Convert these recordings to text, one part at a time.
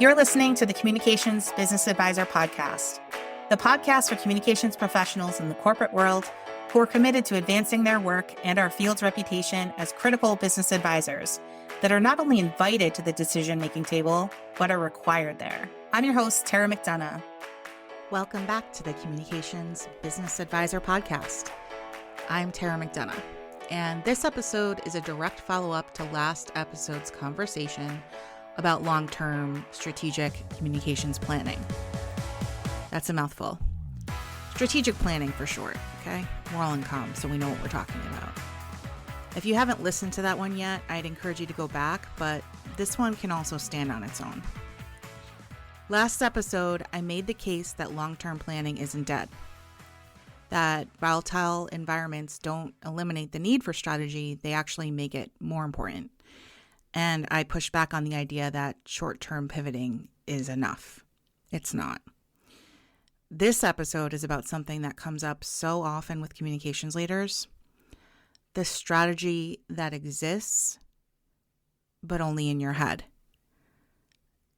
You're listening to the Communications Business Advisor podcast, the podcast for communications professionals in the corporate world who are committed to advancing their work and our field's reputation as critical business advisors that are not only invited to the decision-making table, but are required there. I'm your host, Tara McDonagh. Welcome back to the Communications Business Advisor podcast. I'm Tara McDonagh, and this episode is a direct follow-up to last episode's conversation about long-term strategic communications planning. That's a mouthful. Strategic planning for short, okay? We're all in comms, so we know what we're talking about. If you haven't listened to that one yet, I'd encourage you to go back, but this one can also stand on its own. Last episode, I made the case that long-term planning isn't dead, that volatile environments don't eliminate the need for strategy, they actually make it more important. And I pushed back on the idea that short-term pivoting is enough. It's not. This episode is about something that comes up so often with communications leaders, the strategy that exists, but only in your head.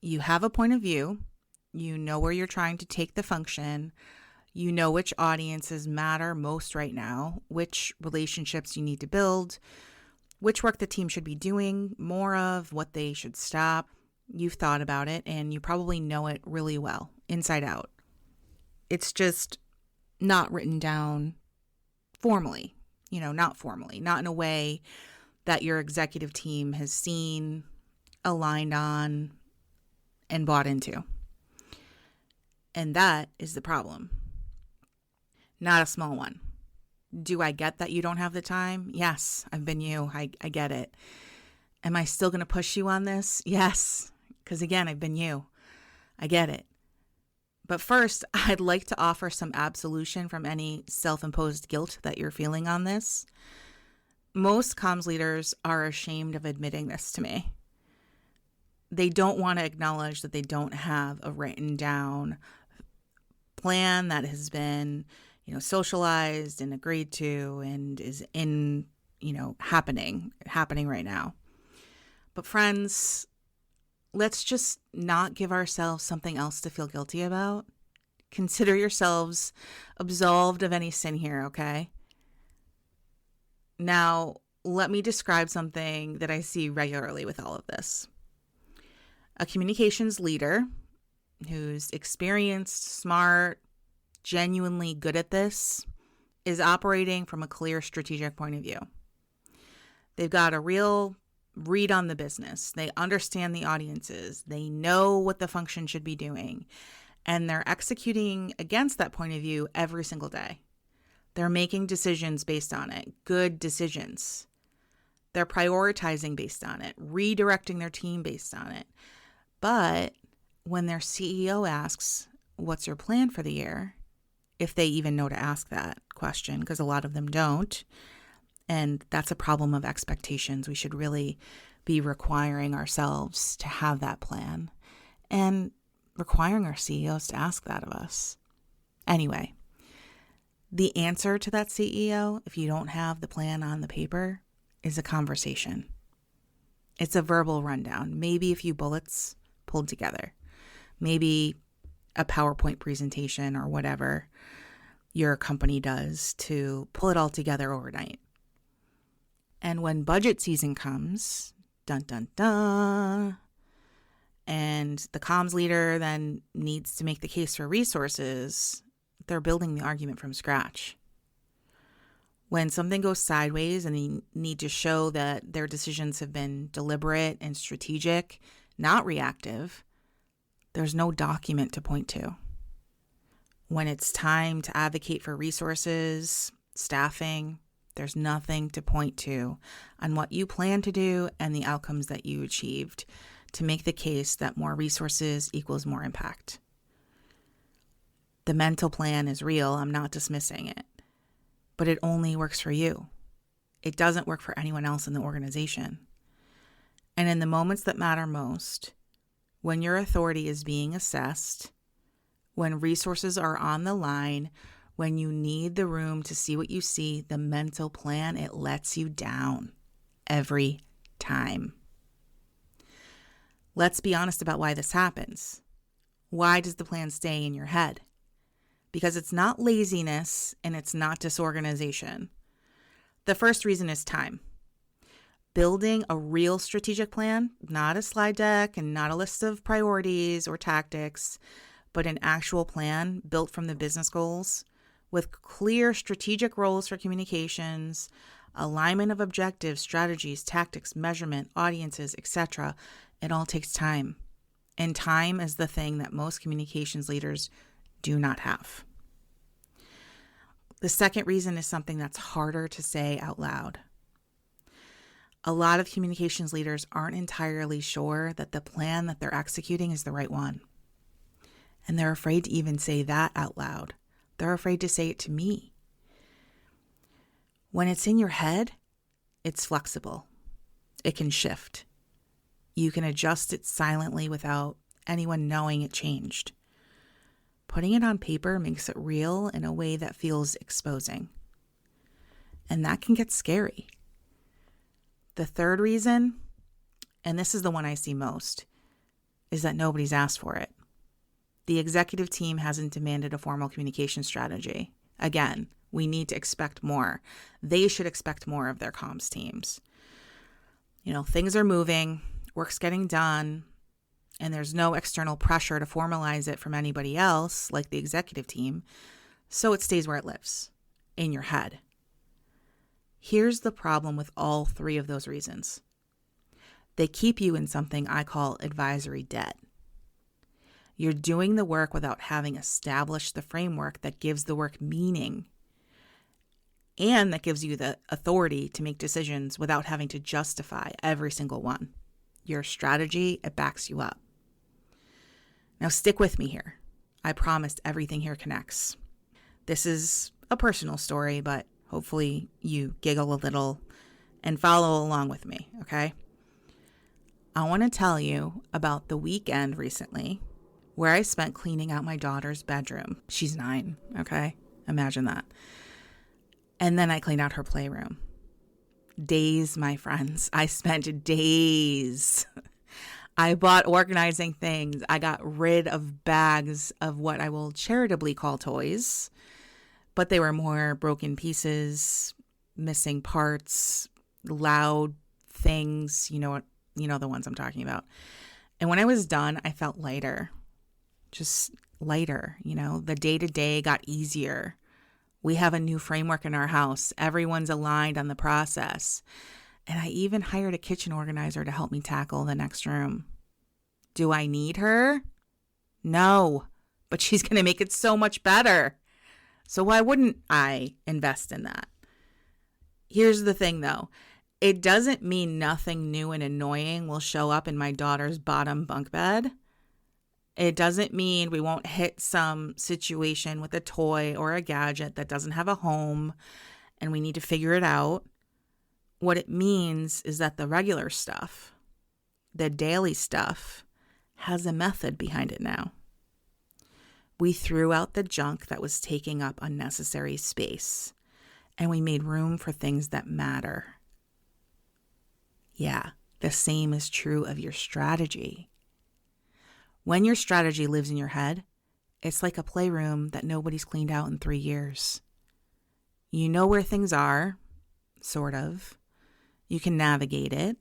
You have a point of view, you know where you're trying to take the function, you know which audiences matter most right now, which relationships you need to build, which work the team should be doing more of, what they should stop. You've thought about it and you probably know it really well, inside out. It's just not written down formally, not formally, not in a way that your executive team has seen, aligned on, and bought into. And that is the problem. Not a small one. Do I get that you don't have the time? Yes, I've been you. I get it. Am I still going to push you on this? Yes, because again, I've been you. I get it. But first, I'd like to offer some absolution from any self-imposed guilt that you're feeling on this. Most comms leaders are ashamed of admitting this to me. They don't want to acknowledge that they don't have a written down plan that has been socialized and agreed to and is happening right now. But friends, let's just not give ourselves something else to feel guilty about. Consider yourselves absolved of any sin here, okay? Now, let me describe something that I see regularly with all of this. A communications leader who's experienced, smart, genuinely good at this is operating from a clear strategic point of view. They've got a real read on the business. They understand the audiences. They know what the function should be doing. And they're executing against that point of view every single day. They're making decisions based on it, good decisions. They're prioritizing based on it, redirecting their team based on it. But when their CEO asks, what's your plan for the year? If they even know to ask that question, because a lot of them don't. And that's a problem of expectations. We should really be requiring ourselves to have that plan and requiring our CEOs to ask that of us. Anyway, the answer to that CEO, if you don't have the plan on the paper, is a conversation. It's a verbal rundown, maybe a few bullets pulled together, maybe a PowerPoint presentation or whatever your company does to pull it all together overnight. And when budget season comes, dun, dun, dun, and the comms leader then needs to make the case for resources, they're building the argument from scratch. When something goes sideways and they need to show that their decisions have been deliberate and strategic, not reactive, there's no document to point to. When it's time to advocate for resources, staffing, there's nothing to point to on what you plan to do and the outcomes that you achieved to make the case that more resources equals more impact. The mental plan is real. I'm not dismissing it, but it only works for you. It doesn't work for anyone else in the organization. And in the moments that matter most, when your authority is being assessed, when resources are on the line, when you need the room to see what you see, the mental plan, it lets you down every time. Let's be honest about why this happens. Why does the plan stay in your head? Because it's not laziness and it's not disorganization. The first reason is time. Building a real strategic plan, not a slide deck and not a list of priorities or tactics, but an actual plan built from the business goals with clear strategic roles for communications, alignment of objectives, strategies, tactics, measurement, audiences, etc. It all takes time. And time is the thing that most communications leaders do not have. The second reason is something that's harder to say out loud. A lot of communications leaders aren't entirely sure that the plan that they're executing is the right one. And they're afraid to even say that out loud. They're afraid to say it to me. When it's in your head, it's flexible. It can shift. You can adjust it silently without anyone knowing it changed. Putting it on paper makes it real in a way that feels exposing. And that can get scary. The third reason, and this is the one I see most, is that nobody's asked for it. The executive team hasn't demanded a formal communication strategy. Again, we need to expect more. They should expect more of their comms teams. Things are moving, work's getting done, and there's no external pressure to formalize it from anybody else, like the executive team, so it stays where it lives, in your head. Here's the problem with all three of those reasons. They keep you in something I call advisory debt. You're doing the work without having established the framework that gives the work meaning and that gives you the authority to make decisions without having to justify every single one. Your strategy, it backs you up. Now stick with me here. I promise everything here connects. This is a personal story, but hopefully you giggle a little and follow along with me, okay? I want to tell you about the weekend recently where I spent cleaning out my daughter's bedroom. She's 9, okay? Imagine that. And then I cleaned out her playroom. Days, my friends. I spent days. I bought organizing things. I got rid of bags of what I will charitably call toys, but they were more broken pieces, missing parts, loud things, you know the ones I'm talking about. And when I was done, I felt lighter, just lighter, the day-to-day got easier. We have a new framework in our house. Everyone's aligned on the process. And I even hired a kitchen organizer to help me tackle the next room. Do I need her? No, but she's going to make it so much better. So why wouldn't I invest in that? Here's the thing, though. It doesn't mean nothing new and annoying will show up in my daughter's bottom bunk bed. It doesn't mean we won't hit some situation with a toy or a gadget that doesn't have a home and we need to figure it out. What it means is that the regular stuff, the daily stuff, has a method behind it now. We threw out the junk that was taking up unnecessary space, and we made room for things that matter. Yeah, the same is true of your strategy. When your strategy lives in your head, it's like a playroom that nobody's cleaned out in 3 years. You know where things are, sort of. You can navigate it,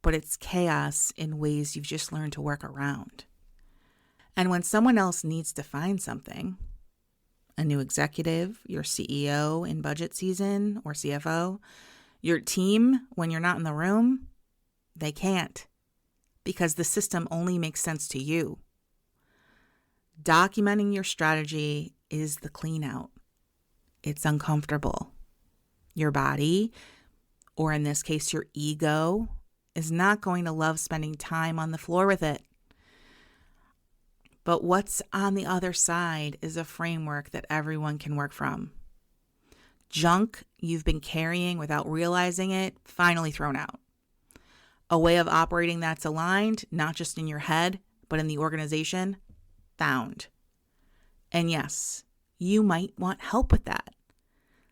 but it's chaos in ways you've just learned to work around. And when someone else needs to find something, a new executive, your CEO in budget season or CFO, your team when you're not in the room, they can't because the system only makes sense to you. Documenting your strategy is the clean out. It's uncomfortable. Your body, or in this case, your ego, is not going to love spending time on the floor with it. But what's on the other side is a framework that everyone can work from. Junk you've been carrying without realizing it, finally thrown out. A way of operating that's aligned, not just in your head, but in the organization, found. And yes, you might want help with that.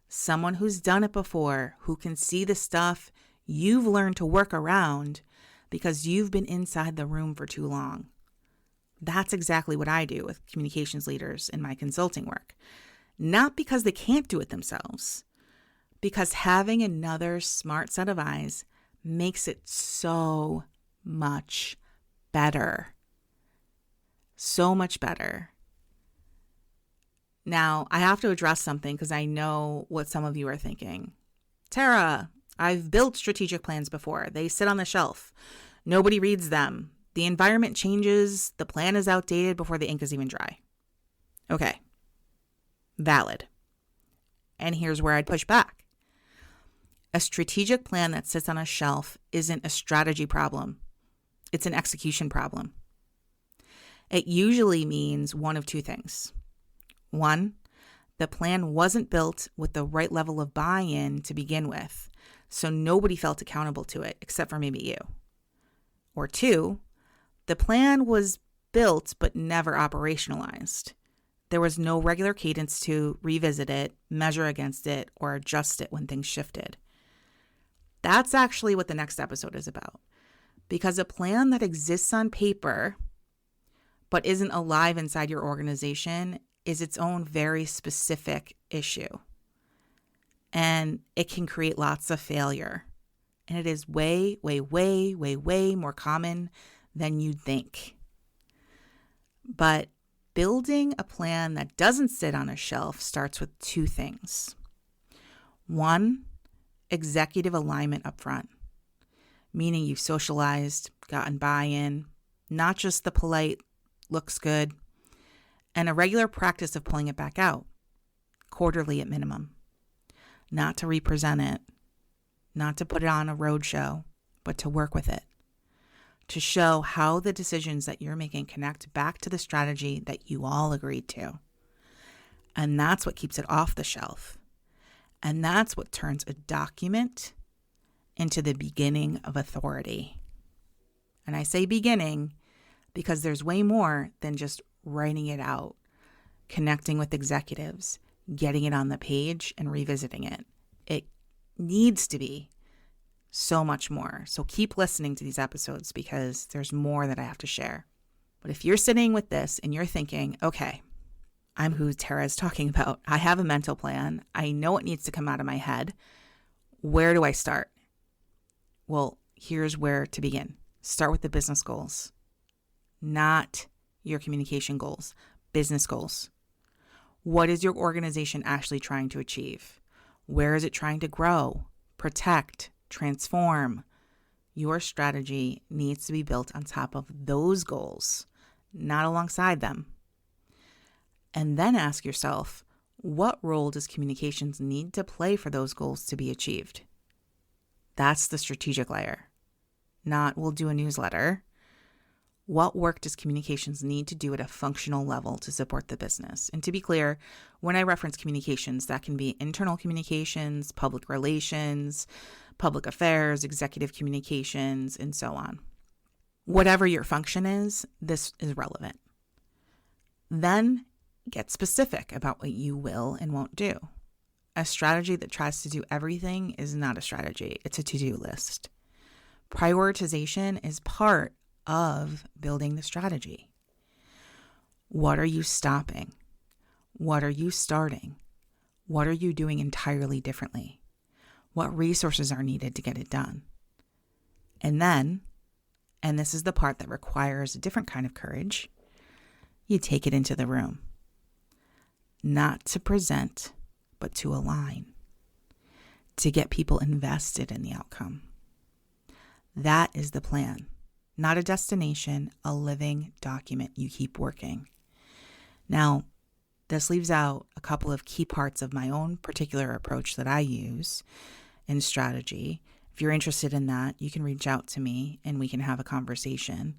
Someone who's done it before, who can see the stuff you've learned to work around, because you've been inside the room for too long. That's exactly what I do with communications leaders in my consulting work. Not because they can't do it themselves, because having another smart set of eyes makes it so much better. So much better. Now, I have to address something because I know what some of you are thinking. Tara, I've built strategic plans before. They sit on the shelf. Nobody reads them. The environment changes. The plan is outdated before the ink is even dry. Okay. Valid. And here's where I'd push back. A strategic plan that sits on a shelf isn't a strategy problem. It's an execution problem. It usually means one of two things. One, the plan wasn't built with the right level of buy-in to begin with, so nobody felt accountable to it except for maybe you. Or two, the plan was built but never operationalized. There was no regular cadence to revisit it, measure against it, or adjust it when things shifted. That's actually what the next episode is about. Because a plan that exists on paper but isn't alive inside your organization is its own very specific issue. And it can create lots of failure. And it is way, way, way, way, way more common than you'd think. But building a plan that doesn't sit on a shelf starts with two things. One, executive alignment up front, meaning you've socialized, gotten buy-in, not just the polite, looks good, and a regular practice of pulling it back out, quarterly at minimum. Not to represent it, not to put it on a roadshow, but to work with it. To show how the decisions that you're making connect back to the strategy that you all agreed to. And that's what keeps it off the shelf. And that's what turns a document into the beginning of authority. And I say beginning because there's way more than just writing it out, connecting with executives, getting it on the page and revisiting it. It needs to be so much more. So keep listening to these episodes because there's more that I have to share. But if you're sitting with this and you're thinking, okay, I'm who Tara is talking about. I have a mental plan. I know it needs to come out of my head. Where do I start? Well, here's where to begin. Start with the business goals, not your communication goals, business goals. What is your organization actually trying to achieve? Where is it trying to grow, protect, transform? Your strategy needs to be built on top of those goals, not alongside them. And then ask yourself, what role does communications need to play for those goals to be achieved? That's the strategic layer. Not, we'll do a newsletter. What work does communications need to do at a functional level to support the business? And to be clear, when I reference communications, that can be internal communications, public relations, public affairs, executive communications, and so on. Whatever your function is, this is relevant. Then get specific about what you will and won't do. A strategy that tries to do everything is not a strategy. It's a to-do list. Prioritization is part of building the strategy. What are you stopping? What are you starting? What are you doing entirely differently? What resources are needed to get it done? And then, and this is the part that requires a different kind of courage, you take it into the room. Not to present, but to align. To get people invested in the outcome. That is the plan. Not a destination, a living document you keep working. Now, this leaves out a couple of key parts of my own particular approach that I use in strategy. If you're interested in that, you can reach out to me and we can have a conversation.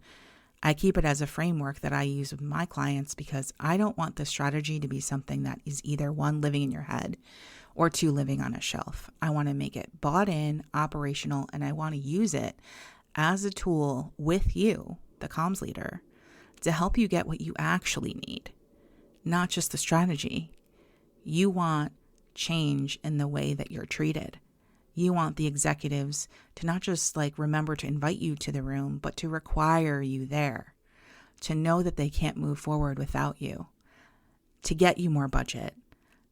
I keep it as a framework that I use with my clients because I don't want the strategy to be something that is either one, living in your head, or two, living on a shelf. I want to make it bought in, operational, and I want to use it as a tool with you, the comms leader, to help you get what you actually need, not just the strategy. You want change in the way that you're treated. You want the executives to not just remember to invite you to the room, but to require you there, to know that they can't move forward without you, to get you more budget,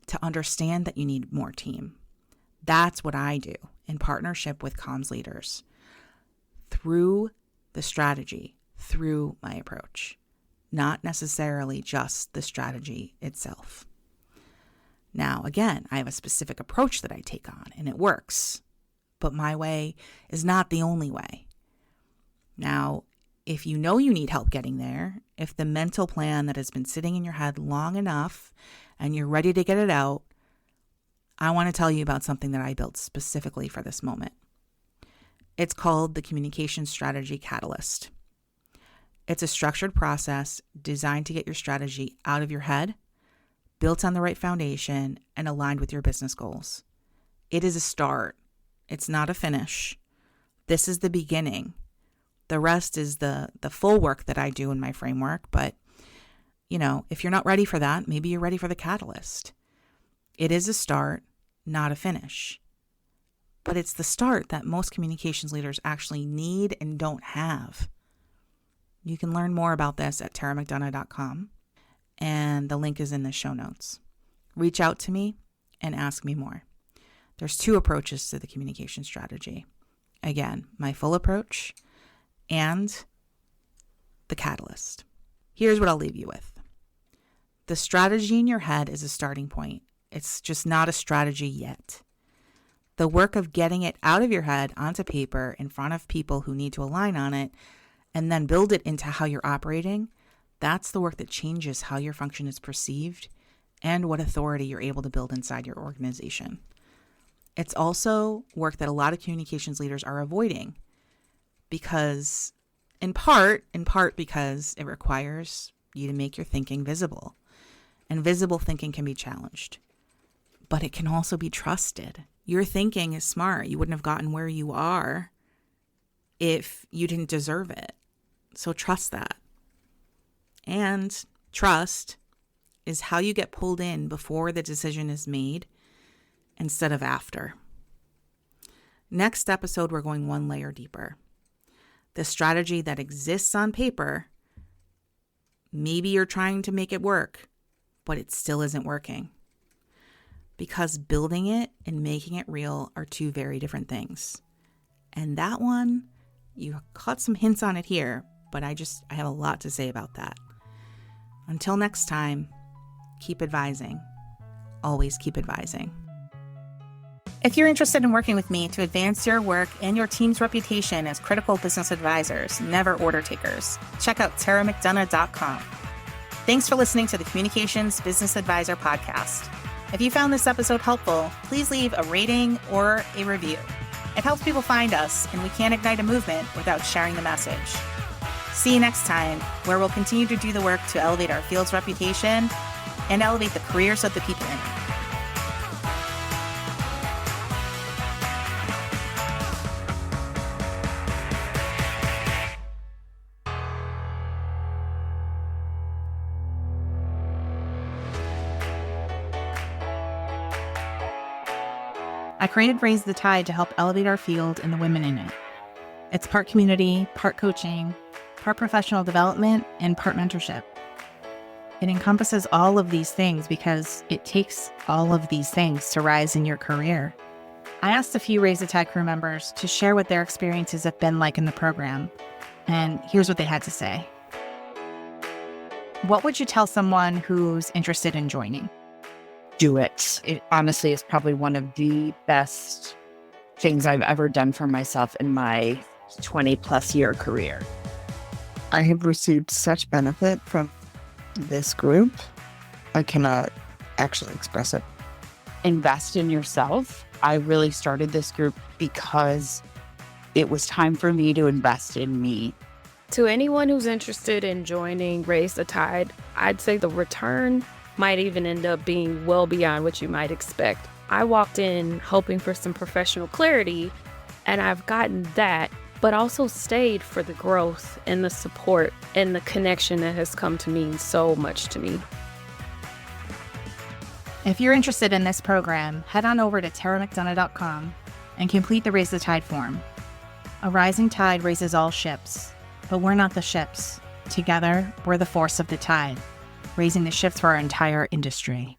to understand that you need more team. That's what I do in partnership with comms leaders through the strategy, through my approach, not necessarily just the strategy itself. Now, again, I have a specific approach that I take on, and it works, but my way is not the only way. Now, if you know you need help getting there, if the mental plan that has been sitting in your head long enough and you're ready to get it out, I want to tell you about something that I built specifically for this moment. It's called the Communication Strategy Catalyst. It's a structured process designed to get your strategy out of your head, built on the right foundation, and aligned with your business goals. It is a start. It's not a finish. This is the beginning. The rest is the full work that I do in my framework. But, if you're not ready for that, maybe you're ready for the catalyst. It is a start, not a finish. But it's the start that most communications leaders actually need and don't have. You can learn more about this at McDonagh.com, and the link is in the show notes. Reach out to me and ask me more. There's 2 approaches to the communication strategy. Again, my full approach and the catalyst. Here's what I'll leave you with. The strategy in your head is a starting point. It's just not a strategy yet. The work of getting it out of your head onto paper in front of people who need to align on it and then build it into how you're operating, that's the work that changes how your function is perceived and what authority you're able to build inside your organization. It's also work that a lot of communications leaders are avoiding because, in part because it requires you to make your thinking visible. And visible thinking can be challenged, but it can also be trusted. Your thinking is smart. You wouldn't have gotten where you are if you didn't deserve it. So trust that. And trust is how you get pulled in before the decision is made instead of after. Next episode, we're going one layer deeper. The strategy that exists on paper, maybe you're trying to make it work, but it still isn't working. Because building it and making it real are 2 very different things. And that one, you caught some hints on it here, but I have a lot to say about that. Until next time, keep advising. Always keep advising. If you're interested in working with me to advance your work and your team's reputation as critical business advisors, never order takers, check out McDonagh.com. Thanks for listening to the Communications Business Advisor podcast. If you found this episode helpful, please leave a rating or a review. It helps people find us, and we can't ignite a movement without sharing the message. See you next time, where we'll continue to do the work to elevate our field's reputation and elevate the careers of the people in it. I created Raise the Tide to help elevate our field and the women in it. It's part community, part coaching, part professional development, and part mentorship. It encompasses all of these things because it takes all of these things to rise in your career. I asked a few Raise the Tide crew members to share what their experiences have been like in the program, and here's what they had to say. What would you tell someone who's interested in joining? Do it. It honestly is probably one of the best things I've ever done for myself in my 20+ year career. I have received such benefit from this group. I cannot actually express it. Invest in yourself. I really started this group because it was time for me to invest in me. To anyone who's interested in joining Raise the Tide, I'd say the return might even end up being well beyond what you might expect. I walked in hoping for some professional clarity, and I've gotten that, but also stayed for the growth and the support and the connection that has come to mean so much to me. If you're interested in this program, head on over to McDonagh.com and complete the Raise the Tide form. A rising tide raises all ships, but we're not the ships. Together, we're the force of the tide, raising the ships for our entire industry.